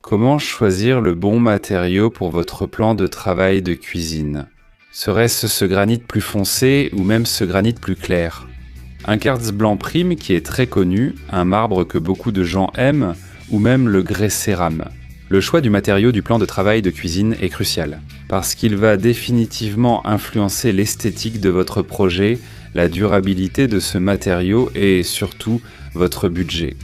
Comment choisir le bon matériau pour votre plan de travail de cuisine? Serait-ce ce granit plus foncé ou même ce granit plus clair? Un quartz blanc prime qui est très connu, un marbre que beaucoup de gens aiment, ou même le grès cérame. Le choix du matériau du plan de travail de cuisine est crucial, parce qu'il va définitivement influencer l'esthétique de votre projet, la durabilité de ce matériau et surtout votre budget.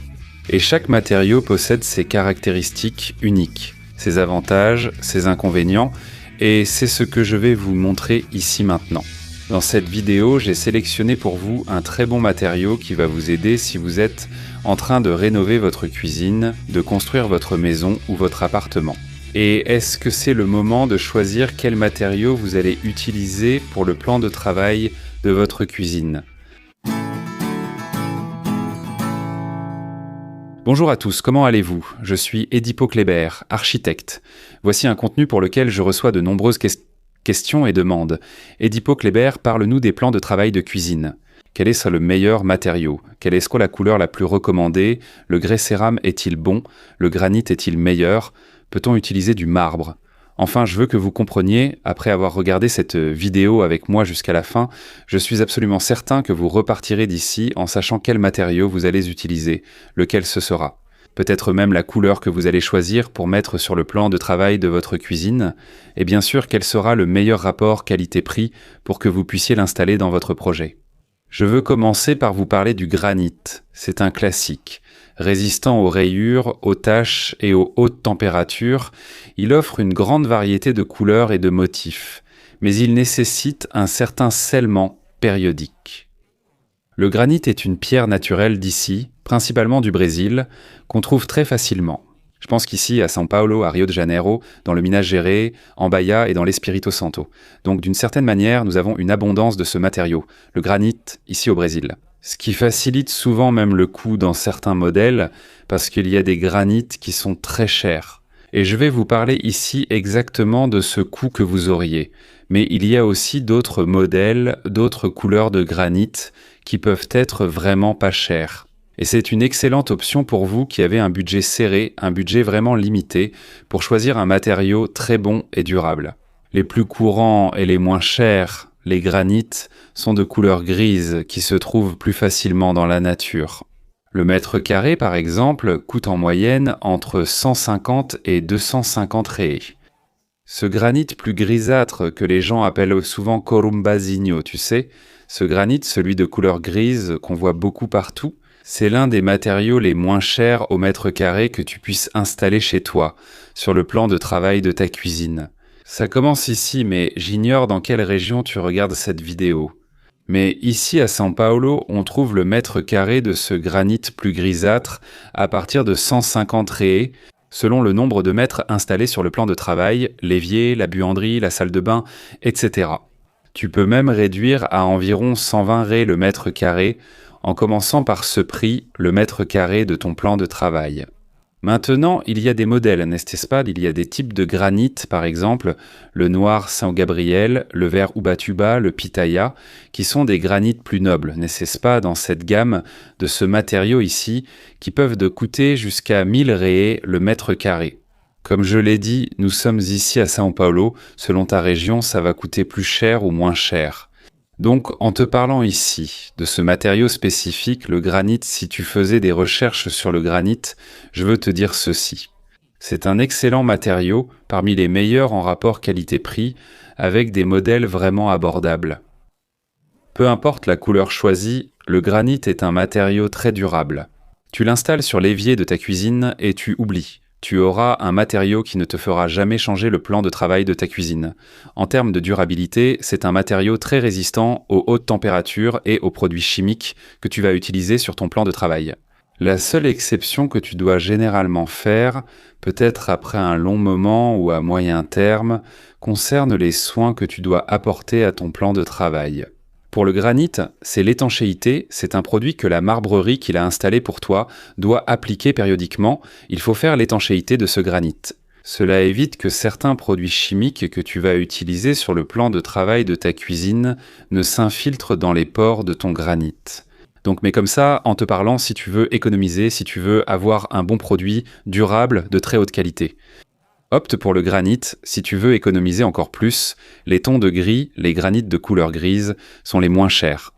Et chaque matériau possède ses caractéristiques uniques, ses avantages, ses inconvénients, et c'est ce que je vais vous montrer ici maintenant. Dans cette vidéo, j'ai sélectionné pour vous un très bon matériau qui va vous aider si vous êtes en train de rénover votre cuisine, de construire votre maison ou votre appartement. Et est-ce que c'est le moment de choisir quel matériau vous allez utiliser pour le plan de travail de votre cuisine? Bonjour à tous, comment allez-vous? Je suis Edipo Kléber, architecte. Voici un contenu pour lequel je reçois de nombreuses questions et demandes. Edipo Kléber, parle-nous des plans de travail de cuisine. Quel est le meilleur matériau? Quelle est la couleur la plus recommandée? Le grès cérame est-il bon? Le granit est-il meilleur? Peut-on utiliser du marbre? Enfin, je veux que vous compreniez, après avoir regardé cette vidéo avec moi jusqu'à la fin, je suis absolument certain que vous repartirez d'ici en sachant quel matériau vous allez utiliser, lequel ce sera. Peut-être même la couleur que vous allez choisir pour mettre sur le plan de travail de votre cuisine, et bien sûr quel sera le meilleur rapport qualité-prix pour que vous puissiez l'installer dans votre projet. Je veux commencer par vous parler du granit. C'est un classique. Résistant aux rayures, aux taches et aux hautes températures, il offre une grande variété de couleurs et de motifs, mais il nécessite un certain scellement périodique. Le granit est une pierre naturelle d'ici, principalement du Brésil, qu'on trouve très facilement. Je pense qu'ici, à São Paulo, à Rio de Janeiro, dans le Minas Gerais, en Bahia et dans l'Espírito Santo. Donc d'une certaine manière, nous avons une abondance de ce matériau, le granit, ici au Brésil. Ce qui facilite souvent même le coût dans certains modèles, parce qu'il y a des granites qui sont très chers. Et je vais vous parler ici exactement de ce coût que vous auriez. Mais il y a aussi d'autres modèles, d'autres couleurs de granit qui peuvent être vraiment pas chers. Et c'est une excellente option pour vous qui avez un budget serré, un budget vraiment limité, pour choisir un matériau très bon et durable. Les plus courants et les moins chers, les granites, sont de couleur grise qui se trouvent plus facilement dans la nature. Le mètre carré, par exemple, coûte en moyenne entre 150 et 250 reais. Ce granit plus grisâtre que les gens appellent souvent corumbazinho, tu sais, ce granit, celui de couleur grise qu'on voit beaucoup partout, c'est l'un des matériaux les moins chers au mètre carré que tu puisses installer chez toi, sur le plan de travail de ta cuisine. Ça commence ici, mais j'ignore dans quelle région tu regardes cette vidéo. Mais ici à São Paulo, on trouve le mètre carré de ce granit plus grisâtre à partir de 150 reais, selon le nombre de mètres installés sur le plan de travail, l'évier, la buanderie, la salle de bain, etc. Tu peux même réduire à environ 120 reais le mètre carré, en commençant par ce prix, le mètre carré de ton plan de travail. Maintenant, il y a des modèles, n'est-ce pas? Il y a des types de granit, par exemple, le noir São Gabriel, le vert Ubatuba, le pitaya, qui sont des granites plus nobles, n'est-ce pas, dans cette gamme de ce matériau ici, qui peuvent coûter jusqu'à 1000 reais le mètre carré. Comme je l'ai dit, nous sommes ici à São Paulo, selon ta région, ça va coûter plus cher ou moins cher. Donc, en te parlant ici de ce matériau spécifique, le granit, si tu faisais des recherches sur le granit, je veux te dire ceci. C'est un excellent matériau, parmi les meilleurs en rapport qualité-prix, avec des modèles vraiment abordables. Peu importe la couleur choisie, le granit est un matériau très durable. Tu l'installes sur l'évier de ta cuisine et tu oublies. Tu auras un matériau qui ne te fera jamais changer le plan de travail de ta cuisine. En termes de durabilité, c'est un matériau très résistant aux hautes températures et aux produits chimiques que tu vas utiliser sur ton plan de travail. La seule exception que tu dois généralement faire, peut-être après un long moment ou à moyen terme, concerne les soins que tu dois apporter à ton plan de travail. Pour le granit, c'est l'étanchéité, c'est un produit que la marbrerie qu'il a installé pour toi doit appliquer périodiquement. Il faut faire l'étanchéité de ce granit. Cela évite que certains produits chimiques que tu vas utiliser sur le plan de travail de ta cuisine ne s'infiltrent dans les pores de ton granit. Donc, mais comme ça, en te parlant, si tu veux économiser, si tu veux avoir un bon produit durable de très haute qualité. Opte pour le granit si tu veux économiser encore plus. Les tons de gris, les granites de couleur grise, sont les moins chers.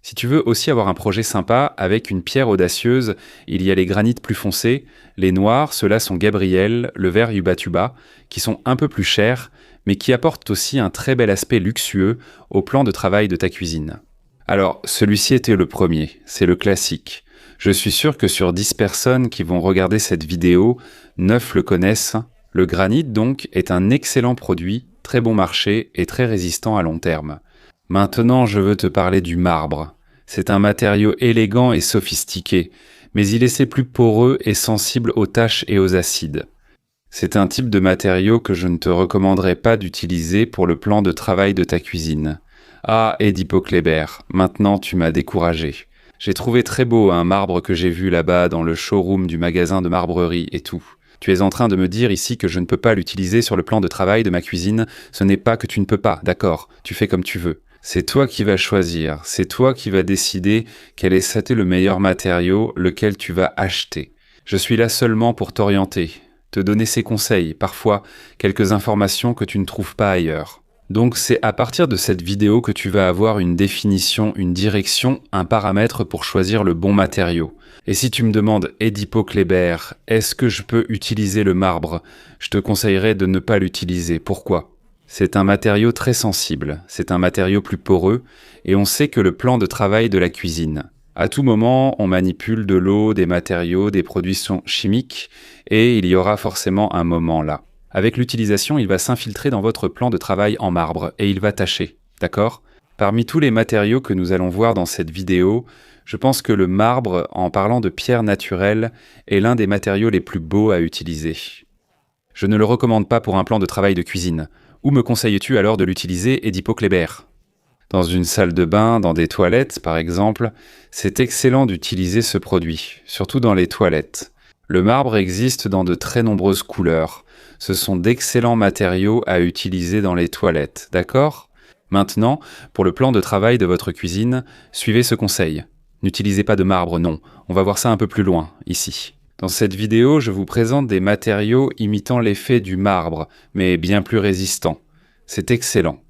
Si tu veux aussi avoir un projet sympa avec une pierre audacieuse, il y a les granites plus foncés, les noirs, ceux-là sont Gabriel, le vert Yuba Tuba, qui sont un peu plus chers, mais qui apportent aussi un très bel aspect luxueux au plan de travail de ta cuisine. Alors, celui-ci était le premier, c'est le classique. Je suis sûr que sur 10 personnes qui vont regarder cette vidéo, 9 le connaissent. Le granit, donc, est un excellent produit, très bon marché et très résistant à long terme. Maintenant, je veux te parler du marbre. C'est un matériau élégant et sophistiqué, mais il est plus poreux et sensible aux taches et aux acides. C'est un type de matériau que je ne te recommanderais pas d'utiliser pour le plan de travail de ta cuisine. Ah, Edipo Kléber, maintenant tu m'as découragé. J'ai trouvé très beau un marbre que j'ai vu là-bas dans le showroom du magasin de marbrerie et tout. Tu es en train de me dire ici que je ne peux pas l'utiliser sur le plan de travail de ma cuisine. Ce n'est pas que tu ne peux pas, d'accord, tu fais comme tu veux. C'est toi qui vas choisir, c'est toi qui vas décider quel est le meilleur matériau, lequel tu vas acheter. Je suis là seulement pour t'orienter, te donner ces conseils, parfois quelques informations que tu ne trouves pas ailleurs. Donc c'est à partir de cette vidéo que tu vas avoir une définition, une direction, un paramètre pour choisir le bon matériau. Et si tu me demandes, Edipo Kléber, est-ce que je peux utiliser le marbre? Je te conseillerais de ne pas l'utiliser. Pourquoi? C'est un matériau très sensible, c'est un matériau plus poreux, et on sait que le plan de travail de la cuisine. À tout moment, on manipule de l'eau, des matériaux, des produits chimiques, et il y aura forcément un moment là. Avec l'utilisation, il va s'infiltrer dans votre plan de travail en marbre, et il va tacher, d'accord? Parmi tous les matériaux que nous allons voir dans cette vidéo, je pense que le marbre, en parlant de pierre naturelle, est l'un des matériaux les plus beaux à utiliser. Je ne le recommande pas pour un plan de travail de cuisine. Où me conseilles-tu alors de l'utiliser, Edipo Kléber? Dans une salle de bain, dans des toilettes par exemple, c'est excellent d'utiliser ce produit, surtout dans les toilettes. Le marbre existe dans de très nombreuses couleurs. Ce sont d'excellents matériaux à utiliser dans les toilettes, d'accord? Maintenant, pour le plan de travail de votre cuisine, suivez ce conseil. N'utilisez pas de marbre, non. On va voir ça un peu plus loin, ici. Dans cette vidéo, je vous présente des matériaux imitant l'effet du marbre, mais bien plus résistants. C'est excellent.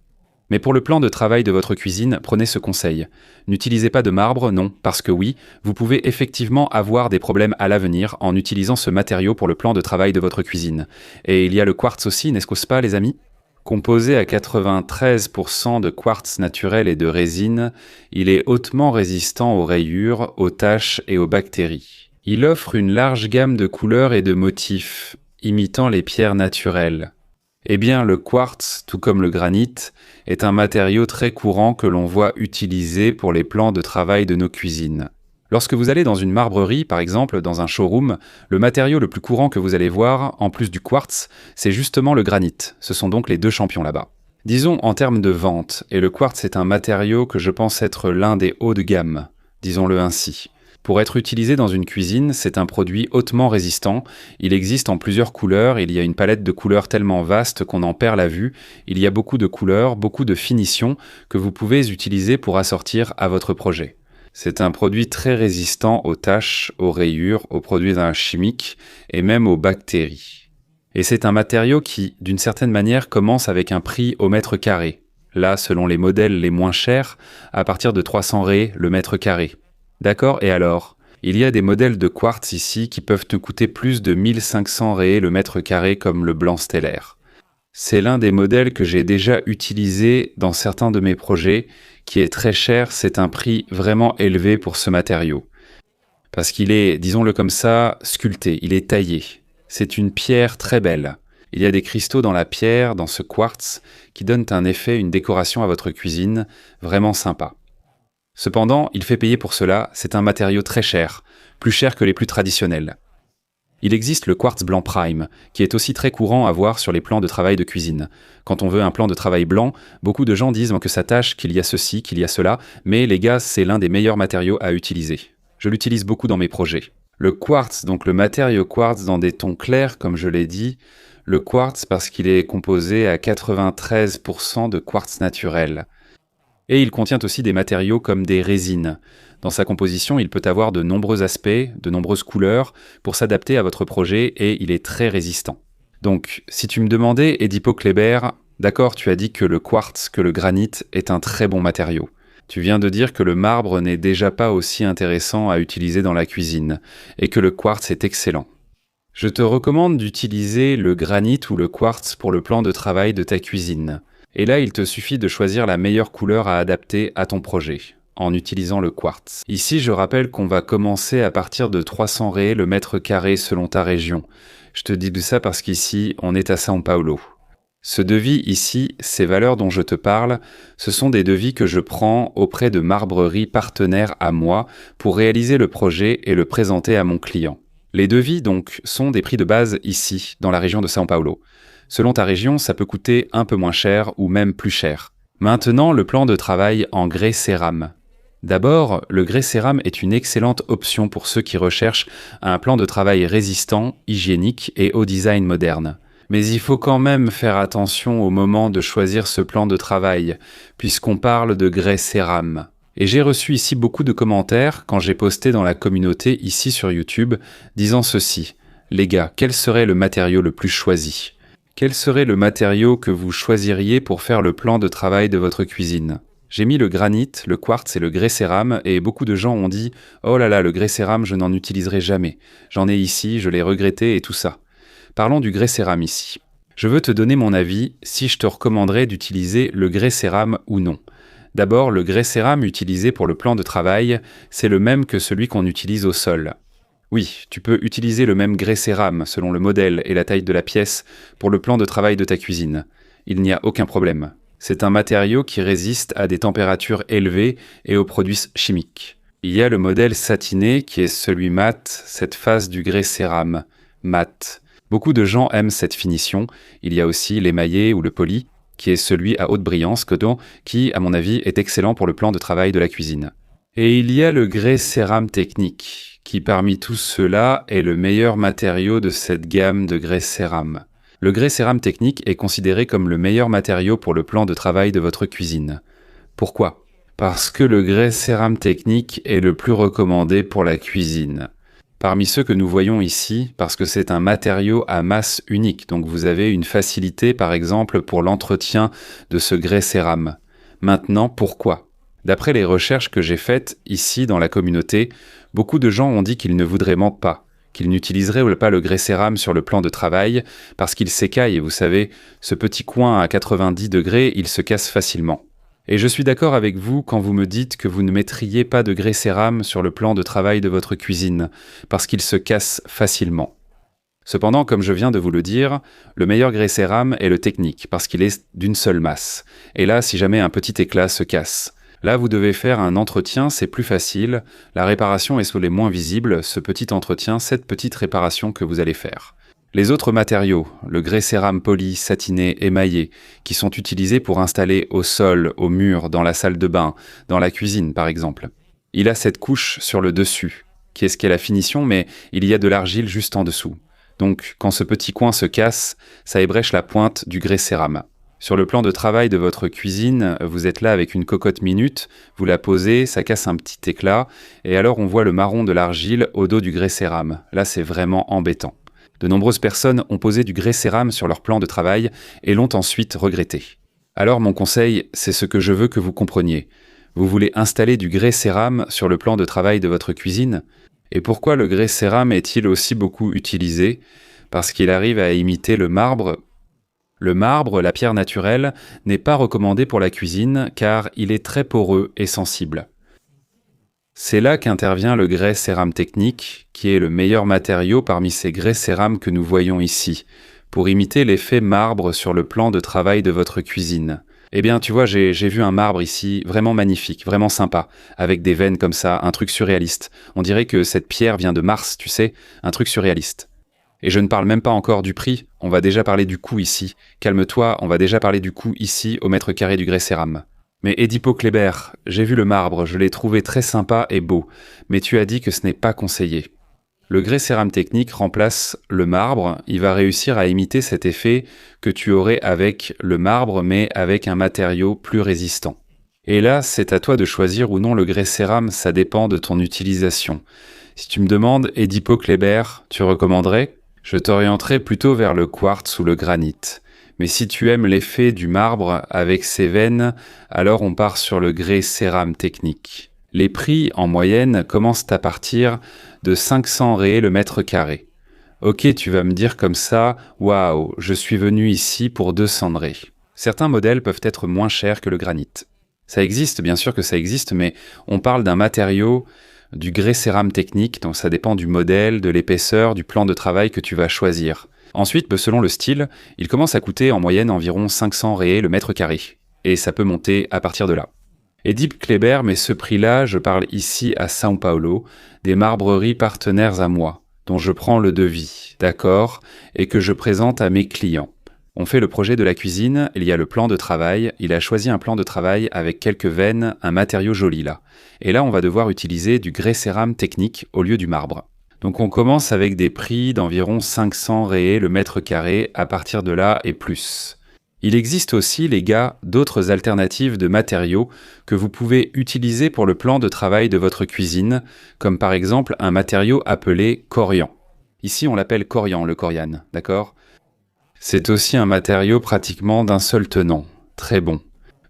Mais pour le plan de travail de votre cuisine, prenez ce conseil. N'utilisez pas de marbre, non, parce que oui, vous pouvez effectivement avoir des problèmes à l'avenir en utilisant ce matériau pour le plan de travail de votre cuisine. Et il y a le quartz aussi, n'est-ce pas les amis? Composé à 93% de quartz naturel et de résine, il est hautement résistant aux rayures, aux taches et aux bactéries. Il offre une large gamme de couleurs et de motifs, imitant les pierres naturelles. Eh bien, le quartz, tout comme le granit, est un matériau très courant que l'on voit utilisé pour les plans de travail de nos cuisines. Lorsque vous allez dans une marbrerie, par exemple, dans un showroom, le matériau le plus courant que vous allez voir, en plus du quartz, c'est justement le granit. Ce sont donc les deux champions là-bas. Disons en termes de vente, et le quartz est un matériau que je pense être l'un des hauts de gamme, disons-le ainsi. Pour être utilisé dans une cuisine, c'est un produit hautement résistant. Il existe en plusieurs couleurs, il y a une palette de couleurs tellement vaste qu'on en perd la vue. Il y a beaucoup de couleurs, beaucoup de finitions que vous pouvez utiliser pour assortir à votre projet. C'est un produit très résistant aux taches, aux rayures, aux produits chimiques et même aux bactéries. Et c'est un matériau qui, d'une certaine manière, commence avec un prix au mètre carré. Là, selon les modèles les moins chers, à partir de 300 ré le mètre carré. D'accord, et alors? Il y a des modèles de quartz ici qui peuvent te coûter plus de 1500 ré le mètre carré comme le blanc stellaire. C'est l'un des modèles que j'ai déjà utilisé dans certains de mes projets, qui est très cher, c'est un prix vraiment élevé pour ce matériau. Parce qu'il est, disons-le comme ça, sculpté, il est taillé. C'est une pierre très belle. Il y a des cristaux dans la pierre, dans ce quartz, qui donnent un effet, une décoration à votre cuisine, vraiment sympa. Cependant, il fait payer pour cela, c'est un matériau très cher, plus cher que les plus traditionnels. Il existe le quartz blanc prime, qui est aussi très courant à voir sur les plans de travail de cuisine. Quand on veut un plan de travail blanc, beaucoup de gens disent que ça tâche, qu'il y a ceci, qu'il y a cela, mais les gars, c'est l'un des meilleurs matériaux à utiliser. Je l'utilise beaucoup dans mes projets. Le quartz, donc le matériau quartz dans des tons clairs, comme je l'ai dit, le quartz parce qu'il est composé à 93% de quartz naturel. Et il contient aussi des matériaux comme des résines. Dans sa composition, il peut avoir de nombreux aspects, de nombreuses couleurs, pour s'adapter à votre projet et il est très résistant. Donc, si tu me demandais, Edipo Kléber, d'accord, tu as dit que le quartz, que le granit est un très bon matériau. Tu viens de dire que le marbre n'est déjà pas aussi intéressant à utiliser dans la cuisine, et que le quartz est excellent. Je te recommande d'utiliser le granit ou le quartz pour le plan de travail de ta cuisine. Et là, il te suffit de choisir la meilleure couleur à adapter à ton projet, en utilisant le quartz. Ici, je rappelle qu'on va commencer à partir de 300 ré le mètre carré selon ta région. Je te dis ça parce qu'ici, on est à São Paulo. Ce devis ici, ces valeurs dont je te parle, ce sont des devis que je prends auprès de marbreries partenaires à moi pour réaliser le projet et le présenter à mon client. Les devis, donc, sont des prix de base ici, dans la région de São Paulo. Selon ta région, ça peut coûter un peu moins cher ou même plus cher. Maintenant, le plan de travail en grès cérame. D'abord, le grès cérame est une excellente option pour ceux qui recherchent un plan de travail résistant, hygiénique et au design moderne. Mais il faut quand même faire attention au moment de choisir ce plan de travail, puisqu'on parle de grès cérame. Et j'ai reçu ici beaucoup de commentaires quand j'ai posté dans la communauté ici sur YouTube, disant ceci. Les gars, quel serait le matériau le plus choisi ? Quel serait le matériau que vous choisiriez pour faire le plan de travail de votre cuisine ? J'ai mis le granit, le quartz et le grès cérame et beaucoup de gens ont dit « Oh là là, le grès cérame, je n'en utiliserai jamais. J'en ai ici, je l'ai regretté et tout ça. » Parlons du grès cérame ici. Je veux te donner mon avis si je te recommanderais d'utiliser le grès cérame ou non. D'abord, le grès cérame utilisé pour le plan de travail, c'est le même que celui qu'on utilise au sol. Oui, tu peux utiliser le même grès cérame selon le modèle et la taille de la pièce pour le plan de travail de ta cuisine. Il n'y a aucun problème. C'est un matériau qui résiste à des températures élevées et aux produits chimiques. Il y a le modèle satiné qui est celui mat, cette face du grès cérame, mat. Beaucoup de gens aiment cette finition. Il y a aussi l'émaillé ou le poli, qui est celui à haute brillance, qui, à mon avis, est excellent pour le plan de travail de la cuisine. Et il y a le grès cérame technique, qui parmi tous ceux-là est le meilleur matériau de cette gamme de grès cérame. Le grès cérame technique est considéré comme le meilleur matériau pour le plan de travail de votre cuisine. Pourquoi ? Parce que le grès cérame technique est le plus recommandé pour la cuisine. Parmi ceux que nous voyons ici, parce que c'est un matériau à masse unique, donc vous avez une facilité par exemple pour l'entretien de ce grès cérame. Maintenant, pourquoi ? D'après les recherches que j'ai faites ici dans la communauté, beaucoup de gens ont dit qu'ils ne voudraient pas, qu'ils n'utiliseraient pas le grès cérame sur le plan de travail parce qu'il s'écaille et vous savez, ce petit coin à 90 degrés, il se casse facilement. Et je suis d'accord avec vous quand vous me dites que vous ne mettriez pas de grès cérame sur le plan de travail de votre cuisine, parce qu'il se casse facilement. Cependant, comme je viens de vous le dire, le meilleur grès cérame est le technique, parce qu'il est d'une seule masse. Et là, si jamais un petit éclat se casse, là vous devez faire un entretien, c'est plus facile, la réparation est sur les moins visibles, ce petit entretien, cette petite réparation que vous allez faire. Les autres matériaux, le grès cérame poli, satiné, émaillé, qui sont utilisés pour installer au sol, au mur, dans la salle de bain, dans la cuisine par exemple. Il a cette couche sur le dessus, qui est ce qu'est la finition, mais il y a de l'argile juste en dessous. Donc quand ce petit coin se casse, ça ébrèche la pointe du grès cérame. Sur le plan de travail de votre cuisine, vous êtes là avec une cocotte minute, vous la posez, ça casse un petit éclat, et alors on voit le marron de l'argile au dos du grès cérame. Là c'est vraiment embêtant. De nombreuses personnes ont posé du grès cérame sur leur plan de travail et l'ont ensuite regretté. Alors mon conseil, c'est ce que je veux que vous compreniez. Vous voulez installer du grès cérame sur le plan de travail de votre cuisine ? Et pourquoi le grès cérame est-il aussi beaucoup utilisé ? Parce qu'il arrive à imiter le marbre. Le marbre, la pierre naturelle, n'est pas recommandé pour la cuisine car il est très poreux et sensible. C'est là qu'intervient le grès cérame technique, qui est le meilleur matériau parmi ces grès cérame que nous voyons ici, pour imiter l'effet marbre sur le plan de travail de votre cuisine. Eh bien, tu vois, j'ai vu un marbre ici, vraiment magnifique, vraiment sympa, avec des veines comme ça, un truc surréaliste. On dirait que cette pierre vient de Mars, tu sais, un truc surréaliste. Et je ne parle même pas encore du prix, on va déjà parler du coût ici. Calme-toi, on va déjà parler du coût ici au mètre carré du grès cérame. Mais Edipo Kléber, j'ai vu le marbre, je l'ai trouvé très sympa et beau, mais tu as dit que ce n'est pas conseillé. Le grès cérame technique remplace le marbre, il va réussir à imiter cet effet que tu aurais avec le marbre mais avec un matériau plus résistant. Et là, c'est à toi de choisir ou non le grès cérame, ça dépend de ton utilisation. Si tu me demandes, Edipo Kléber, tu recommanderais? Je t'orienterai plutôt vers le quartz ou le granit. Mais si tu aimes l'effet du marbre avec ses veines, alors on part sur le grès cérame technique. Les prix, en moyenne, commencent à partir de 500 ré le mètre carré. Ok, tu vas me dire comme ça, waouh, je suis venu ici pour 200 ré. Certains modèles peuvent être moins chers que le granit. Ça existe, bien sûr que ça existe, mais on parle d'un matériau, du grès cérame technique, donc ça dépend du modèle, de l'épaisseur, du plan de travail que tu vas choisir. Ensuite, selon le style, il commence à coûter en moyenne environ 500 ré le mètre carré, et ça peut monter à partir de là. Edipo Kléber met ce prix-là, je parle ici à São Paulo, des marbreries partenaires à moi, dont je prends le devis, d'accord, et que je présente à mes clients. On fait le projet de la cuisine, il y a le plan de travail, il a choisi un plan de travail avec quelques veines, un matériau joli là. Et là, on va devoir utiliser du grès cérame technique au lieu du marbre. Donc on commence avec des prix d'environ 500 ré le mètre carré, à partir de là et plus. Il existe aussi, les gars, d'autres alternatives de matériaux que vous pouvez utiliser pour le plan de travail de votre cuisine, comme par exemple un matériau appelé corian. Ici, on l'appelle corian, le corian, d'accord ? C'est aussi un matériau pratiquement d'un seul tenant, très bon.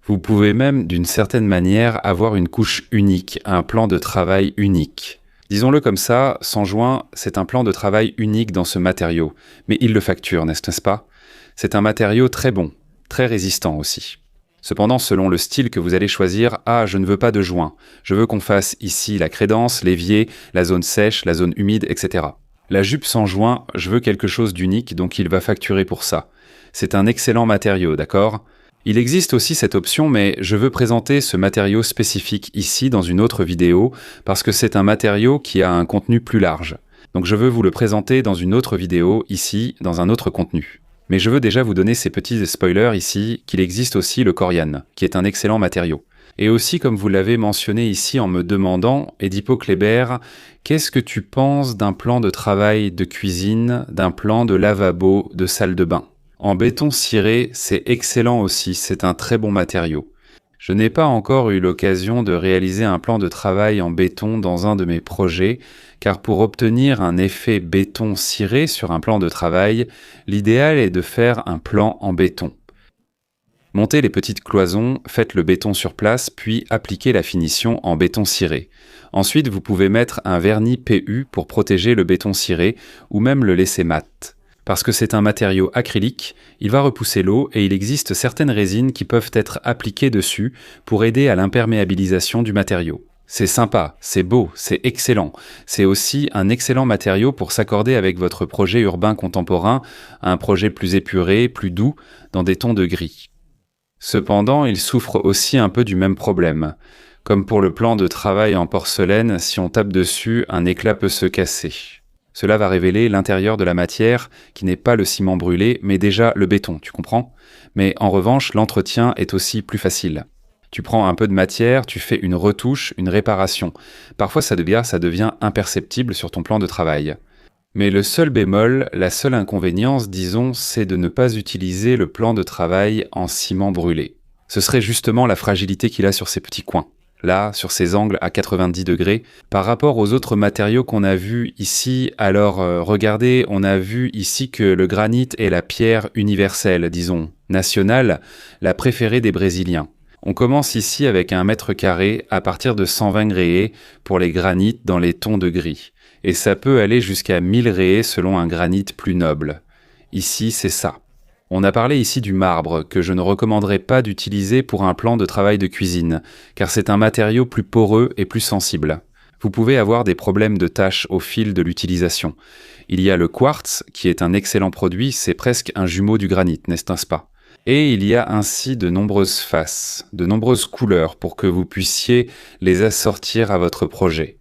Vous pouvez même, d'une certaine manière, avoir une couche unique, un plan de travail unique. Disons-le comme ça, sans joint, c'est un plan de travail unique dans ce matériau, mais il le facture, n'est-ce pas? C'est un matériau très bon, très résistant aussi. Cependant, selon le style que vous allez choisir, je ne veux pas de joint, je veux qu'on fasse ici la crédence, l'évier, la zone sèche, la zone humide, etc. La jupe sans joint, je veux quelque chose d'unique, donc il va facturer pour ça. C'est un excellent matériau, d'accord? Il existe aussi cette option, mais je veux présenter ce matériau spécifique ici dans une autre vidéo, parce que c'est un matériau qui a un contenu plus large. Donc je veux vous le présenter dans une autre vidéo, ici, dans un autre contenu. Mais je veux déjà vous donner ces petits spoilers ici, qu'il existe aussi le corian, qui est un excellent matériau. Et aussi, comme vous l'avez mentionné ici en me demandant, Edipo Kléber, qu'est-ce que tu penses d'un plan de travail de cuisine, d'un plan de lavabo, de salle de bain? En béton ciré, c'est excellent aussi, c'est un très bon matériau. Je n'ai pas encore eu l'occasion de réaliser un plan de travail en béton dans un de mes projets, car pour obtenir un effet béton ciré sur un plan de travail, l'idéal est de faire un plan en béton. Montez les petites cloisons, faites le béton sur place, puis appliquez la finition en béton ciré. Ensuite, vous pouvez mettre un vernis PU pour protéger le béton ciré, ou même le laisser mat. Parce que c'est un matériau acrylique, il va repousser l'eau et il existe certaines résines qui peuvent être appliquées dessus pour aider à l'imperméabilisation du matériau. C'est sympa, c'est beau, c'est excellent. C'est aussi un excellent matériau pour s'accorder avec votre projet urbain contemporain, un projet plus épuré, plus doux, dans des tons de gris. Cependant, il souffre aussi un peu du même problème. Comme pour le plan de travail en porcelaine, si on tape dessus, un éclat peut se casser. Cela va révéler l'intérieur de la matière, qui n'est pas le ciment brûlé, mais déjà le béton, tu comprends? Mais en revanche, l'entretien est aussi plus facile. Tu prends un peu de matière, tu fais une retouche, une réparation. Parfois ça devient imperceptible sur ton plan de travail. Mais le seul bémol, la seule inconvénience, disons, c'est de ne pas utiliser le plan de travail en ciment brûlé. Ce serait justement la fragilité qu'il a sur ces petits coins. Là, sur ces angles à 90 degrés, par rapport aux autres matériaux qu'on a vus ici, alors regardez, on a vu ici que le granit est la pierre universelle, disons, nationale, la préférée des Brésiliens. On commence ici avec un mètre carré à partir de 120 réés pour les granites dans les tons de gris. Et ça peut aller jusqu'à 1000 réés selon un granit plus noble. Ici, c'est ça. On a parlé ici du marbre, que je ne recommanderais pas d'utiliser pour un plan de travail de cuisine, car c'est un matériau plus poreux et plus sensible. Vous pouvez avoir des problèmes de taches au fil de l'utilisation. Il y a le quartz, qui est un excellent produit, c'est presque un jumeau du granit, n'est-ce pas? Et il y a ainsi de nombreuses faces, de nombreuses couleurs pour que vous puissiez les assortir à votre projet.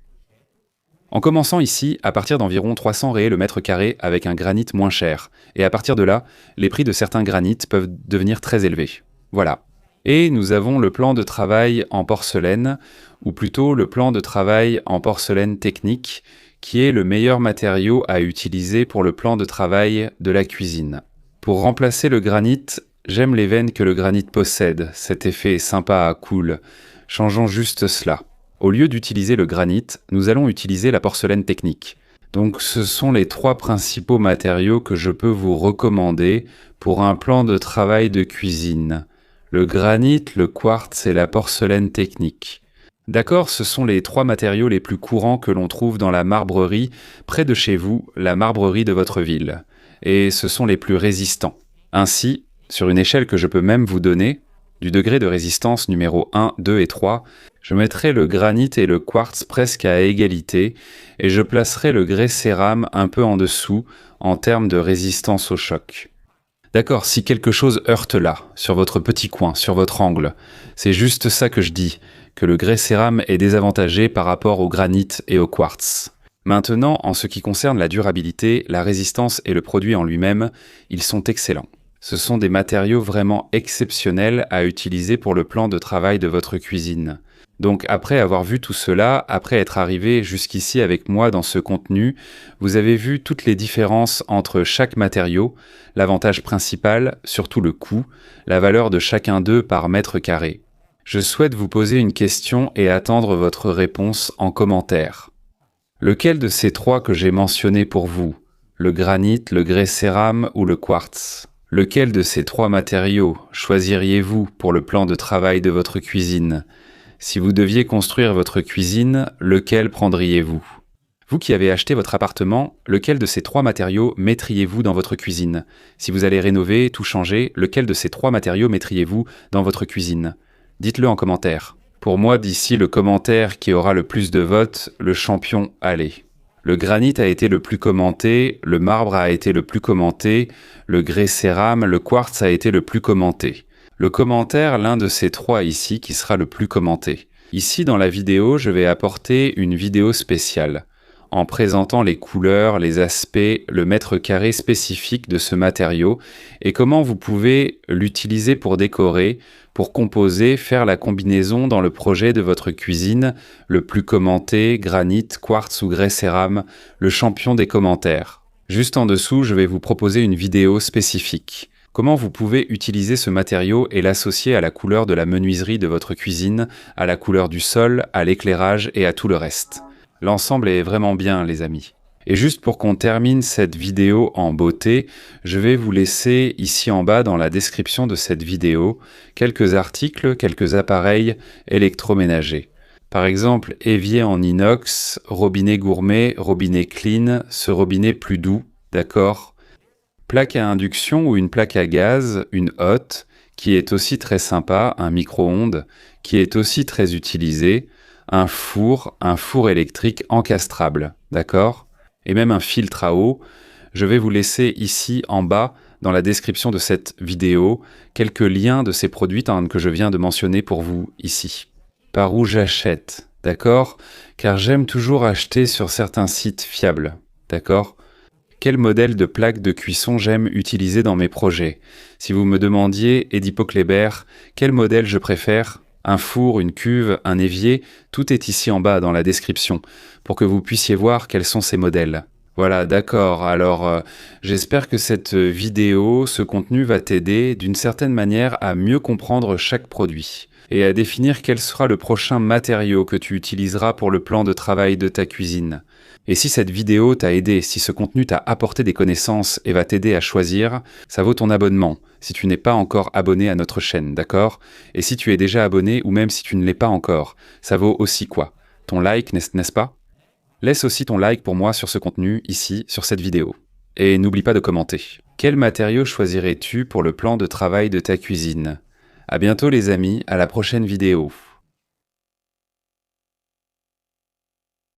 En commençant ici, à partir d'environ 300 réés le mètre carré avec un granit moins cher. Et à partir de là, les prix de certains granites peuvent devenir très élevés. Voilà. Et nous avons le plan de travail en porcelaine, ou plutôt le plan de travail en porcelaine technique, qui est le meilleur matériau à utiliser pour le plan de travail de la cuisine. Pour remplacer le granit, J'aime les veines que le granit possède, cet effet sympa, cool. Changeons juste cela. Au lieu d'utiliser le granit, nous allons utiliser la porcelaine technique. Donc ce sont les 3 principaux matériaux que je peux vous recommander pour un plan de travail de cuisine. Le granit, le quartz et la porcelaine technique. D'accord, ce sont les 3 matériaux les plus courants que l'on trouve dans la marbrerie, près de chez vous, la marbrerie de votre ville. Et ce sont les plus résistants. Ainsi, sur une échelle que je peux même vous donner, du degré de résistance numéro 1, 2 et 3, je mettrai le granit et le quartz presque à égalité et je placerai le grès cérame un peu en dessous en termes de résistance au choc. D'accord, si quelque chose heurte là, sur votre petit coin, sur votre angle, c'est juste ça que je dis, que le grès cérame est désavantagé par rapport au granit et au quartz. Maintenant, en ce qui concerne la durabilité, la résistance et le produit en lui-même, ils sont excellents. Ce sont des matériaux vraiment exceptionnels à utiliser pour le plan de travail de votre cuisine. Donc après avoir vu tout cela, après être arrivé jusqu'ici avec moi dans ce contenu, vous avez vu toutes les différences entre chaque matériau, l'avantage principal, surtout le coût, la valeur de chacun d'eux par mètre carré. Je souhaite vous poser une question et attendre votre réponse en commentaire. Lequel de ces 3 que j'ai mentionnés pour vous, le granit, le grès cérame ou le quartz? Lequel de ces 3 matériaux choisiriez-vous pour le plan de travail de votre cuisine? Si vous deviez construire votre cuisine, lequel prendriez-vous? Vous qui avez acheté votre appartement, lequel de ces 3 matériaux mettriez-vous dans votre cuisine? Si vous allez rénover, tout changer, lequel de ces 3 matériaux mettriez-vous dans votre cuisine? Dites-le en commentaire. Pour moi, d'ici le commentaire qui aura le plus de votes, le champion allez. Le granit a été le plus commenté, le marbre a été le plus commenté, le grès cérame, le quartz a été le plus commenté. Le commentaire, l'un de ces 3 ici, qui sera le plus commenté. Ici, dans la vidéo, je vais apporter une vidéo spéciale, en présentant les couleurs, les aspects, le mètre carré spécifique de ce matériau, et comment vous pouvez l'utiliser pour décorer, pour composer, faire la combinaison dans le projet de votre cuisine, le plus commenté, granit, quartz ou grès cérame, le champion des commentaires. Juste en dessous, je vais vous proposer une vidéo spécifique. Comment vous pouvez utiliser ce matériau et l'associer à la couleur de la menuiserie de votre cuisine, à la couleur du sol, à l'éclairage et à tout le reste. L'ensemble est vraiment bien, les amis. Et juste pour qu'on termine cette vidéo en beauté, je vais vous laisser ici en bas dans la description de cette vidéo quelques articles, quelques appareils électroménagers. Par exemple, évier en inox, robinet gourmet, robinet clean, ce robinet plus doux, d'accord? Plaque à induction ou une plaque à gaz, une hotte, qui est aussi très sympa, un micro-ondes, qui est aussi très utilisé, un four électrique encastrable, d'accord? Et même un filtre à eau. Je vais vous laisser ici en bas, dans la description de cette vidéo, quelques liens de ces produits que je viens de mentionner pour vous ici. Par où j'achète, d'accord? Car j'aime toujours acheter sur certains sites fiables, d'accord? Quel modèle de plaque de cuisson j'aime utiliser dans mes projets? Si vous me demandiez, Edipo Kléber, quel modèle je préfère? Un four, une cuve, un évier, tout est ici en bas dans la description, pour que vous puissiez voir quels sont ces modèles. Voilà, d'accord, alors j'espère que cette vidéo, ce contenu va t'aider d'une certaine manière à mieux comprendre chaque produit et à définir quel sera le prochain matériau que tu utiliseras pour le plan de travail de ta cuisine. Et si cette vidéo t'a aidé, si ce contenu t'a apporté des connaissances et va t'aider à choisir, ça vaut ton abonnement, si tu n'es pas encore abonné à notre chaîne, d'accord? Et si tu es déjà abonné, ou même si tu ne l'es pas encore, ça vaut aussi quoi? Ton like, n'est-ce pas? Laisse aussi ton like pour moi sur ce contenu, ici, sur cette vidéo. Et n'oublie pas de commenter. Quel matériau choisirais-tu pour le plan de travail de ta cuisine? À bientôt les amis, à la prochaine vidéo.